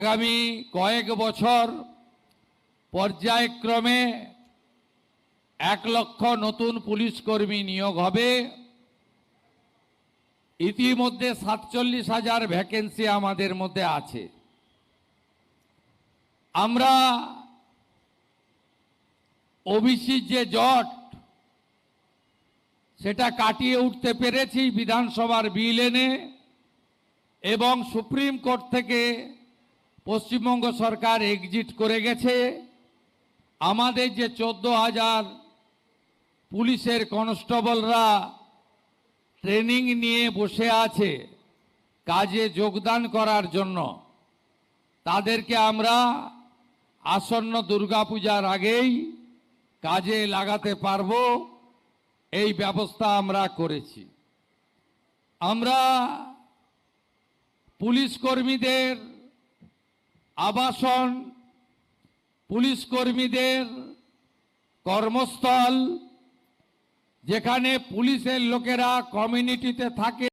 আগামী কয়েক বছর পর্যায়ক্রমে 1 লক্ষ নতুন পুলিশ কর্মী নিয়োগ হবে। ইতিমধ্যে 47,000 ভ্যাকেন্সি আমাদের মধ্যে আছে। আমরা ওবিসি যে জট সেটা কাটিয়ে উঠতে পেরেছি বিধানসভার বিল এনে, এবং সুপ্রিম কোর্ট থেকে পশ্চিমবঙ্গ সরকার এক্সিট করে গেছে। আমাদের যে 14,000 পুলিশের কনস্টেবলরা ট্রেনিং নিয়ে বসে আছে কাজে যোগদান করার জন্য, তাদেরকে আমরা আসন্ন দুর্গাপূজার আগেই কাজে লাগাতে পারব, এই ব্যবস্থা আমরা করেছি। আমরা পুলিশ কর্মীদের আবাসন, পুলিশ কর্মীদের কর্মস্থল, যেখানে পুলিশের লোকেরা কমিউনিটিতে থাকে